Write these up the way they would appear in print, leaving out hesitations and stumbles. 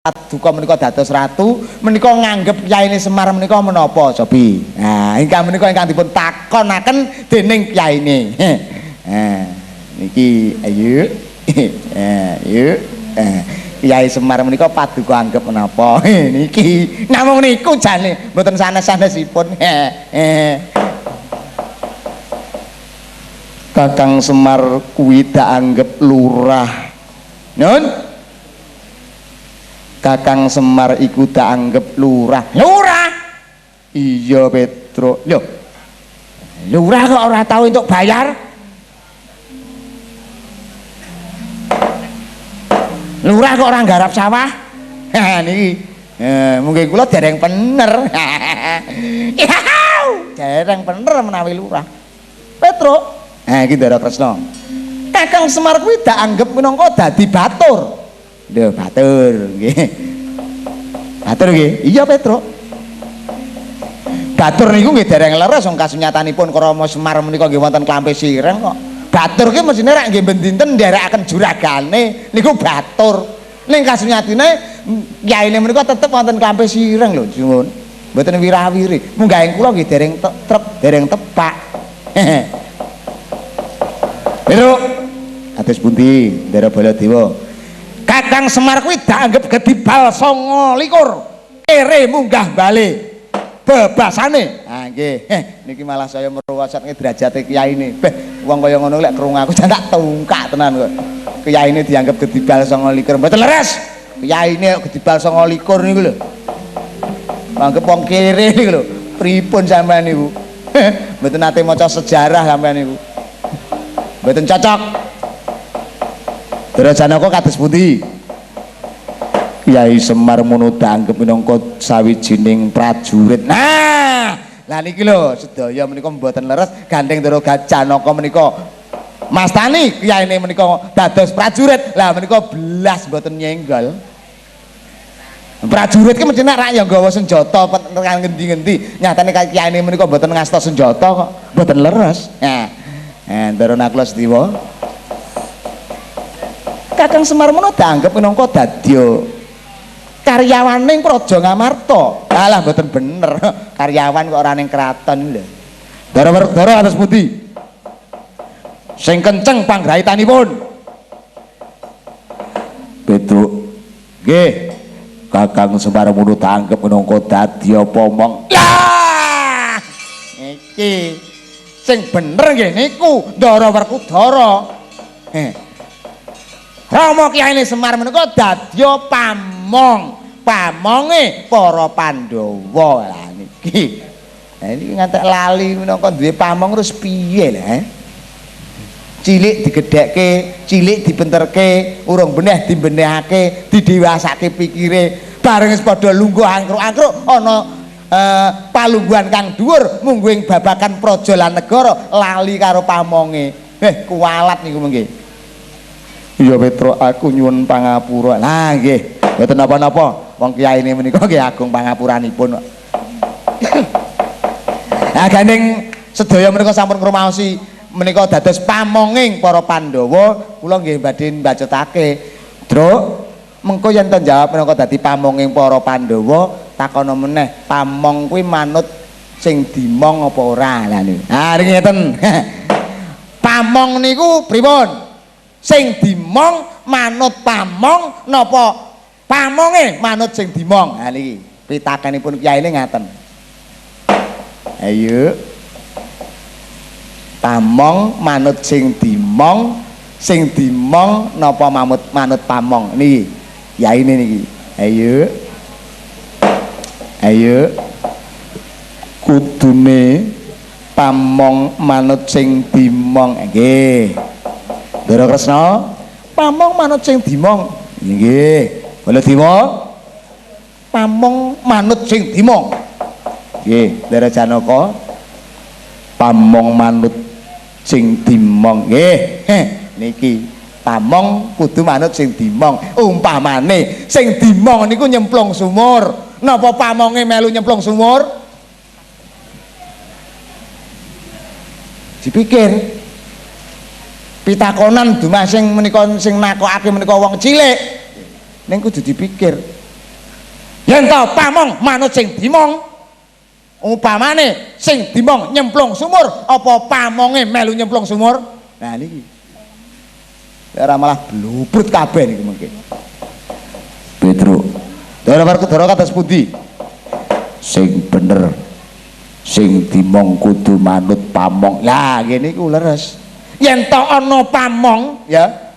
Paduka menika dados ratu menika nganggep Kyaine Semar menika menapa Sobi. Nah, ingkang menika ingkang dipun takonaken dening Kyaine. Niki ayo. Ayo. Kyai Semar menika paduka anggap menapa. Niki namung niku jane mboten sanes-sanesipun. Kakang Semar kuwi dak anggap lurah. Nun Kakang Semar iku tak anggap lurah. Lurah? Iya Petro. Loh, lurah kok ora tahu untuk bayar? Lurah kok orang garap sawah? Niki mungkin kula dereng bener. Dereng bener menawi lurah. Petro. Iki Ndara Kresna. Kakang Semar kuwi tak anggap minangka dadi batur. Lho batur nggih. Batur nggih. Iya Petro. Batur niku nggih dereng leres wong kasunyatanipun Krama Semar menika nggih wonten klampe sireng kok. Batur ki mesine rak nggih ben-dinten nderekaken juragane niku batur. Ning kasunyatine yaine menika tetep wonten klampe sireng lho nyuwun. Mboten wirawiri. Munggah kula nggih dereng dereng tepak. Petro. Atus pundi Ndara Baladewa? Kakang Semar kuwi dak anggap gedibal 29 kere munggah bali bebasane. Nggih, niki malah saya merwasatke derajate kiyaine. Beh, wong kaya ngono lek krungu aku jan tak tungkak tenan kok. Kiyaine dianggap gedibal 29. Mboten leres. Kiyaine gedibal 29 niku lho. Anggap wong kere niku lho. Pripun sampean niku? Mboten nate maca sejarah sampean niku. Mboten cocok. Ndara Janaka kados pundi? Kyai Semar mono dianggep minangka sawijining prajurit. Nah, lah niki lho sedaya menika mboten leres gandeng Ndara Janaka menika mastani kyaine menika dados prajurit. Lah menika belas mboten nyenggol. Prajurit ki mesti nek rak ya nggawa senjata tekan ngendi-ngendi. Nyatane kyaine menika mboten ngasta senjata kok. Mboten leres. Ndara Nakula Setiwa. Kakang Semar menika dianggep minangka dadya karyawaning Praja Ngamarta. Alah mboten bener. Karyawan kok ora ning kraton lho. Ndara atus pundi? Sing kenceng panggraitanipun. Petruk. Nggih. Kakang Semar menika dianggep minangka dadya pomong. Lah! Iki sing bener nggih niku Ndara Werkudara. Rama Kyaine Semar menika dadya pamong, pamonge para Pandhawa. Lah niki. Lah niki ngantek lali minangka duwe pamong terus piye lah? Cilik digedhekke, cilik dibenterke, urung beneh dimbenehake, didewasake pikire, bareng wis padha lungguh angkruk-angkruk ana palungguhan kang dhuwur mungguing babakan praja lan negara lali karo pamonge. Kualat niku mengki. Iya Petro, aku nyuwun pangapura. Nah nggih, mboten napa-napa. Wong kiyaine menika nggih agung pangapuranipun. Nah gandeng sedaya menika sampun ngrumaosi menika dados pamonging para Pandhawa, kula nggih badhe mbacetake. Druk, mengko yen to jawab menika dadi pamonging para Pandhawa, takono meneh, pamong kuwi manut sing dimong apa ora? Lah niku. Ah niki ngeten. Pamong niku pripun? Sing dimong manut pamong napa pamonge manut sing dimong. Ha niki pitakenipun kiyaine ngaten. Ayo. Pamong manut sing dimong napa manut pamong. Niki kiyaine niki. Ayo. Ayo. Kudune pamong manut sing dimong. Nggih. Ndara Kresna, pamong manut sing dimong. Nggih. Baladewa. Pamong manut sing dimong. Nggih, Ndara Janaka. Pamong manut sing dimong. Nggih. Niki pamong kudu manut sing dimong. Umpamane sing dimong niku nyemplung sumur. Napa pamonge melu nyemplung sumur? Dipikir. Pitakonan dumasing menika sing nakokake menika wong cilik ning kudu dipikir yen to pamong manut sing dimong upamane sing dimong nyemplung sumur apa pamonge melu nyemplung sumur. Nah niki ora malah blubrut kabeh niki mengke Petro dara kados pundi sing bener sing dimong kudu manut pamong. Lah ngene iku leres yen to ana pamong ya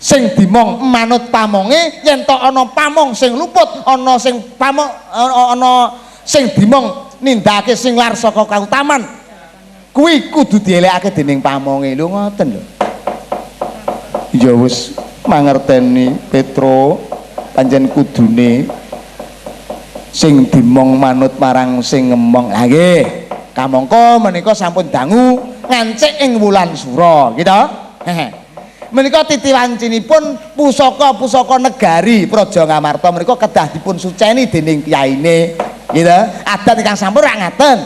sing dimong manut pamonge, yen to ana pamong sing luput ana sing pamong ana sing dimong nindakake sing lar saka kautaman kuwi kudu dielekake dening pamonge. Lho ngoten lho. Ya wis mangerteni Petro pancen kudune sing dimong manut marang sing ngemong. Lah nggih kamangka menika sampun dangu ngancik ing wulan Sura gitu. Menika titiwancinipun pusaka-pusaka negari Praja Ngamarta menika kedah dipun suceni dening kiyaine gitu. Adat ingkang sampun rak ngaten.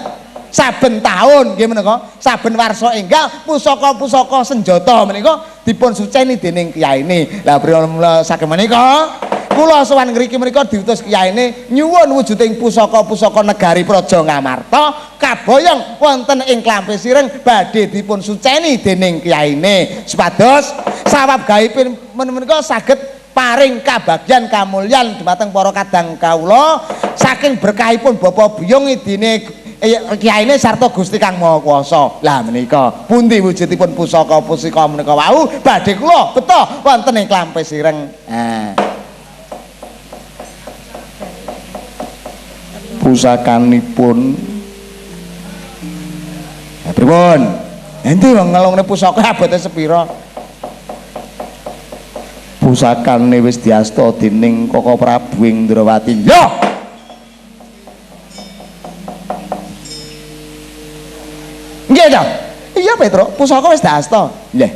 Saben taun nggih menika, saben warsa enggal pusaka-pusaka senjata menika dipun suceni dening kiyaine. Lah pramila saking menika kula sowan ngriki menika diutus kiyaine nyuwun wujuding pusaka-pusaka negari Praja Ngamarta kaboyong wonten ing Klampis Ireng badhe dipun suceni dening kiyaine supados sawab gaipun menika saged paring kabagyan kamulyan dumateng para kadang kawula saking berkahipun Bapa Biyung idine kiyaine sarta Gusti Kang Maha Kuwasa. Lah menika pundi wujudipun pusaka-pusaka menika wau badhe kula beto wonten ing Klampis Ireng. Pusakanipun pripun? Endi wong ngelungne pusaka abote sepira? Pusakane wis diasta dening Koko Prabu Indrawati. Yo. Nggih to? Iya Petro, pusaka wis diasta. Lha.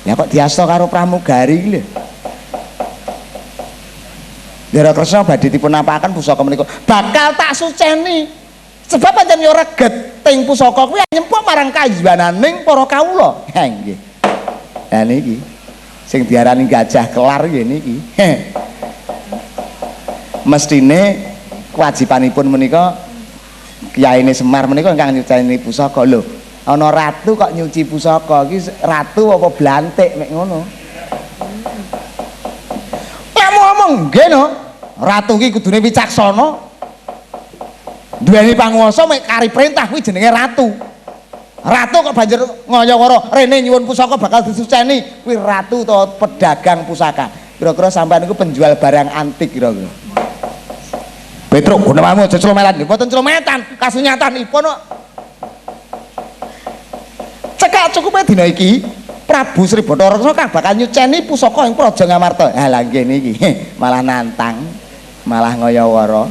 Ya kok diasta karo pramugari iki lho. Dara Kresna badhe dipun apaken pusaka menika bakal tak suceni sebab pancen yo reget ting pusaka kuwi nyempuk marang kajiwananing para kawula. Ha nggih. Lah niki sing diarani gajah kelar nggih niki. Mestine kewajibanipun menika kiyaine Semar menika ingkang nyuceni pusaka. Lho, ana ratu kok nyuci pusaka iki ratu apa blantik mek ngono. Ngomong nggih no. Ratu ki kudune wicaksana. Duweni panguwasa mek kari perintah kuwi jenenge ratu. Ratu kok banjur ngaya-wara rene nyuwun pusaka bakal disuceni. Kuwi ratu utawa pedagang pusaka. Kira-kira sampean niku penjual barang antik kira-kira. Petruk gunamu aja celometan. Mboten celometan, kasunyatanipun kok. Cekak cukupe dina iki Prabu Sri Bathara kang bakal nyuceni pusaka ing Praja Ngamarta. Ha lah nggih niki malah nantang, malah ngaya-wara.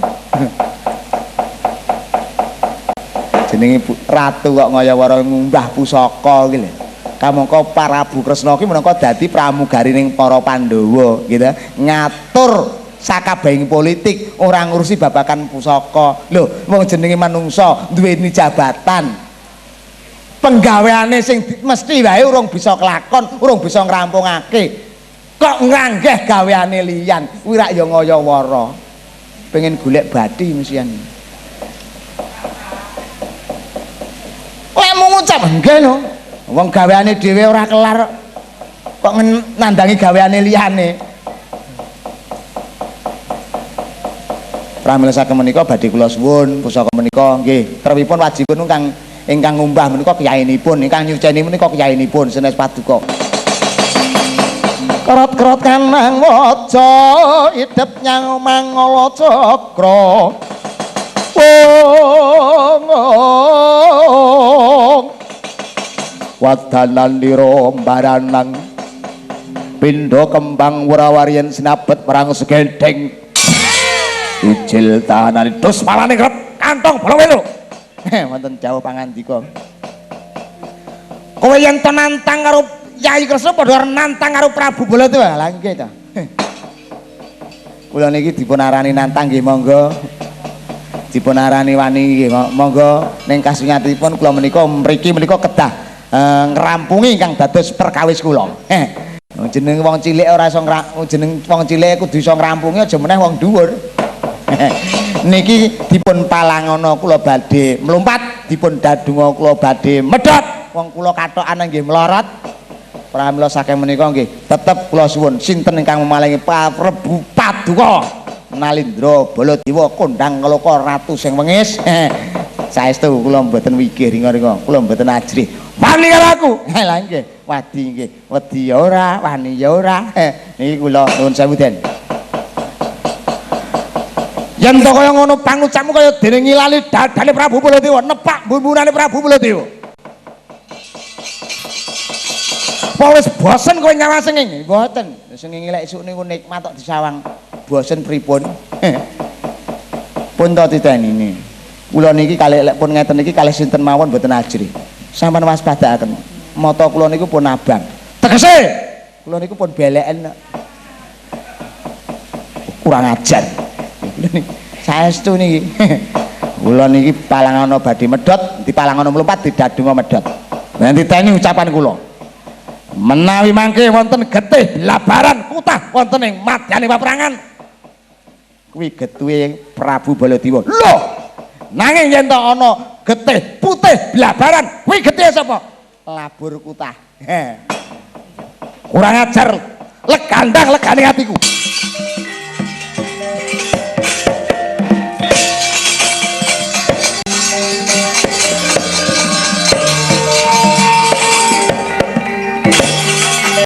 Jenenge ratu kok ngaya-wara ngumbah pusaka iki lho. Kamangka Prabu Kresna ki minangka dadi pramugari ning para Pandhawa gitu. Ngatur sakabehing politik, ora ngurusi babakan pusaka. Lho, wong jenenge manungsa duweni jabatan. Penggaweane sing mesti wae urung bisa kelakon, urung bisa ngrampungake. Kok ngranggeh gaweane liyan, kuwi rak ya ngaya-wara. Pengen golek bathi mesian. Lek mung ngucap nggih no. Wong gaweane dhewe ora kelar kok nandangi gaweane liyane. Pramila saking menika badhe kula suwun pusaka menika nggih trepipun wajibipun ingkang ngumbah menika kiyainipun, ingkang nyuceni menika kiyainipun sanes paduka. Kerot-kerot kanang waca idep nyang mangala cakra. Wadanan lira baranang pindha kembang wurawaryen sinabet perang segedeng. Ijil tahanan dus malane krep kantong bola welo. Wonten jauh pangandika. Kowe yen to nantang karo Yai Kresna padha nantang karo Prabu Baladewa. Lah nggih ta. Kula niki dipun arani nantang nggih monggo. Dipun arani wani nggih monggo ning kasunyatipun kula menika mriki menika kedah ngrampungi ingkang dados perkawis kula. jeneng wong cilik ora iso jeneng wong cilik kudu iso ngrampungi aja meneh wong dhuwur. Niki dipun palangana kula badhe mlumpat, dipun dadunga kula badhe medhot. Wong kula kathokan nggih melorot. Pramila saking menika nggih tetep kula suwun sinten ingkang memalingi parebu paduka Nalindra Baladewa kondang keloko ratu sing wengis. Saestu kula mboten wigih ringa-ringa, kula mboten ajrih. Wani karo aku. Lah nggih, wadi nggih. Wedi ya ora, wani ya ora. Niki kula nuwun sewu Den. Yen to kaya ngono pangucapmu kaya dene ngilali dadane Prabu Baladewa, nepak bumbunane Prabu Baladewa. Apa wis bosen kowe nyawa senging? Mboten. Senging lek esuk niku nikmat tok disawang. Bosen pripun? Pun to titenine. Kula niki kalih lek pun ngeten iki kalih sinten mawon mboten ajrih. Sampeyan waspadaaken. Mata kula niku pun abang. Tegese kula niku pun beleken. Kurang ajar. Saestu niki. Kula niki palangana badhe medhot, dipalangana mlumpat didadunga medhot. Nanti teni ucapan kula. Menawi mangke wonten getih labaran kutah wonten ing madyaning paperangan. Kuwi getuhe Prabu Baladewa. Lho, nanging yen to ana getih putih blabaran, kuwi getih sapa? Labur kutah. Kurang ajar, legandang legane atiku.